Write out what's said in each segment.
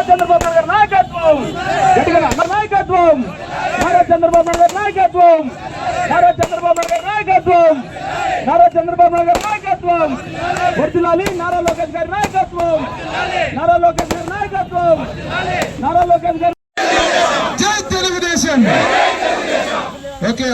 చంద్రబాబు నాయుడు గారి నాయకత్వం, నాయకత్వం, నారా చంద్రబాబు నాయుడు గారి నాయకత్వం, నారా చంద్రబాబు నాయుడు గారి నాయకత్వం, నారా చంద్రబాబు నాయుడు గారి నాయకత్వం, వర్ధిల్లాలి నారా లోకేష్ గారి నాయకత్వం, నారా లోకేష్ గారి నాయకత్వం, నారా లోకేష్ గారి. జై తెలుగుదేశం. ఓకే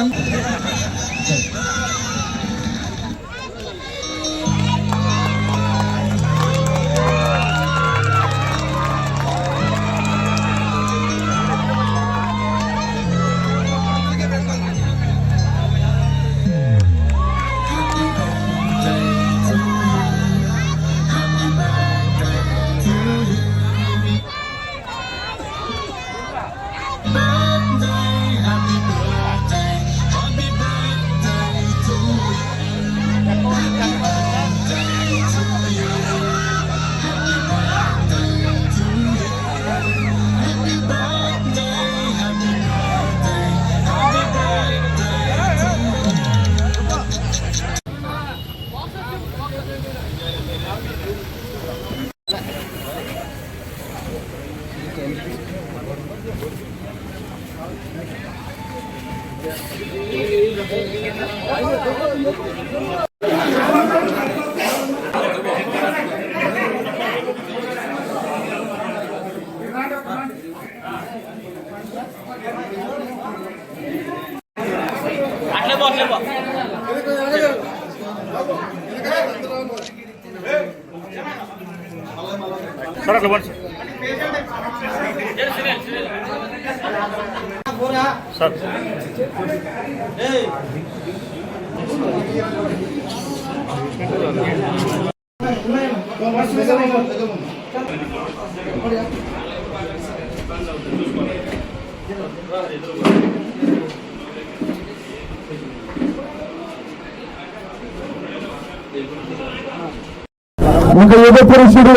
ఒక యుగ పురుషుడు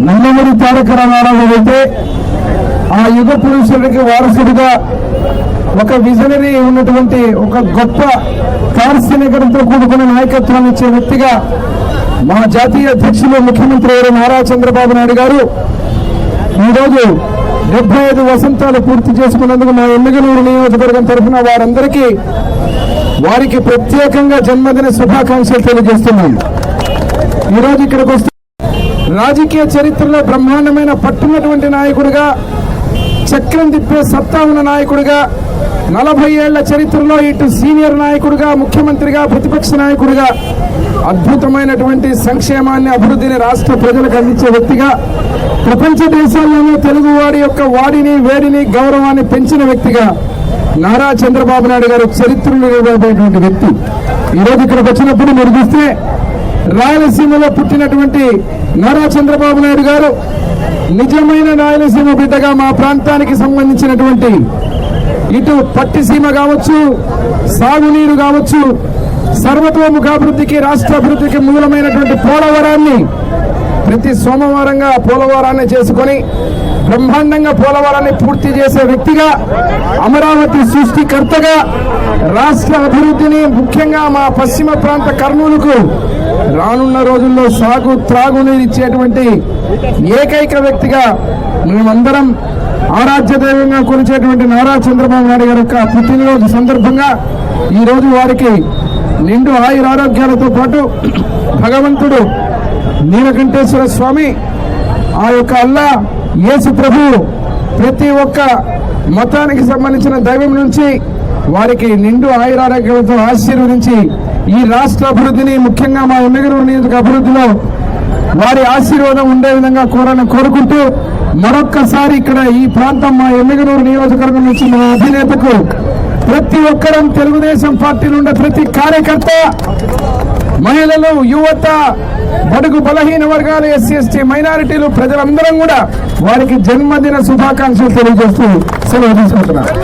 నందమూరి తారక రామారావు అయితే ఆ యుగ పురుషుడికి వారసుడిగా ఒక విజనరీ ఉన్నటువంటి ఒక గొప్ప దార్శనికతతో కూడుకున్న నాయకత్వాన్ని ఇచ్చే వ్యక్తిగా మా జాతీయ అధ్యక్షులు ముఖ్యమంత్రి గారు నారా చంద్రబాబు నాయుడు గారు ఈరోజు 75 వసంతాలు పూర్తి చేసుకున్నందుకు మా ఎమ్మిగనూరు నియోజకవర్గం తరఫున వారికి ప్రత్యేకంగా జన్మదిన శుభాకాంక్షలు తెలియజేస్తున్నాను. ఈరోజు ఇక్కడికి వస్తే రాజకీయ చరిత్రలో బ్రహ్మాండమైన పట్టున్నటువంటి నాయకుడిగా, చక్రం తిప్పే సత్తా ఉన్న నాయకుడిగా, 40 ఏళ్ల చరిత్రలో ఇటు సీనియర్ నాయకుడిగా, ముఖ్యమంత్రిగా, ప్రతిపక్ష నాయకుడిగా అద్భుతమైనటువంటి సంక్షేమాన్ని, అభివృద్ధిని రాష్ట్ర ప్రజలకు అందించే వ్యక్తిగా, ప్రపంచ దేశాల్లోనే తెలుగువాడి యొక్క వాడిని, వేడిని, గౌరవాన్ని పెంచిన వ్యక్తిగా నారా చంద్రబాబు నాయుడు గారు చరిత్రలో నిలబడేటువంటి వ్యక్తి. ఈరోజు ఇక్కడికి వచ్చినప్పుడు మీరు చూస్తే రాయలసీమలో పుట్టినటువంటి నారా చంద్రబాబు నాయుడు గారు నిజమైన రాయలసీమ బిడ్డగా మా ప్రాంతానికి సంబంధించినటువంటి ఇటు పట్టిసీమ కావచ్చు, సాగునీరు కావచ్చు, సర్వతోముఖాభివృద్ధికి, రాష్ట్ర అభివృద్ధికి మూలమైనటువంటి పోలవరాన్ని ప్రతి సోమవారంగా పోలవరాన్ని చేసుకొని బ్రహ్మాండంగా పోలవరాన్ని పూర్తి చేసే వ్యక్తిగా, అమరావతి సృష్టికర్తగా, రాష్ట్ర అభివృద్ధిని ముఖ్యంగా మా పశ్చిమ ప్రాంత కర్నూలుకు రానున్న రోజుల్లో సాగు త్రాగునీరు ఇచ్చేటువంటి ఏకైక వ్యక్తిగా మేమందరం ఆరాధ్య దైవంగా కొలిచేటువంటి నారా చంద్రబాబు నాయుడు గారి యొక్క పుట్టినరోజు సందర్భంగా ఈరోజు వారికి నిండు ఆయురారోగ్యాలతో పాటు భగవంతుడు నీలకంఠేశ్వర స్వామి, ఆ యొక్క అల్లా యేసు ప్రభు ప్రతి ఒక్క మతానికి సంబంధించిన దైవం నుంచి వారికి నిండు ఆయురారోగ్యాలతో ఆశీర్వదించి ఈ రాష్ట్ర అభివృద్ధిని, ముఖ్యంగా మా ఎమ్మిగనూరు నియోజక అభివృద్ధిలో వారి ఆశీర్వాదం ఉండే విధంగా కోరుకుంటూ మరొక్కసారి ఇక్కడ ఈ ప్రాంతం మా ఎమ్మిగనూరు నియోజకవర్గం నుంచి మా అధినేతకు ప్రతి ఒక్కరం తెలుగుదేశం పార్టీలో ఉండే ప్రతి కార్యకర్త, మహిళలు, యువత, బడుగు బలహీన వర్గాలు, ఎస్సీ ఎస్టీ మైనారిటీలు ప్రజలందరం కూడా వారికి జన్మదిన శుభాకాంక్షలు తెలియజేస్తూ సెలవు తీసుకుంటున్నారు.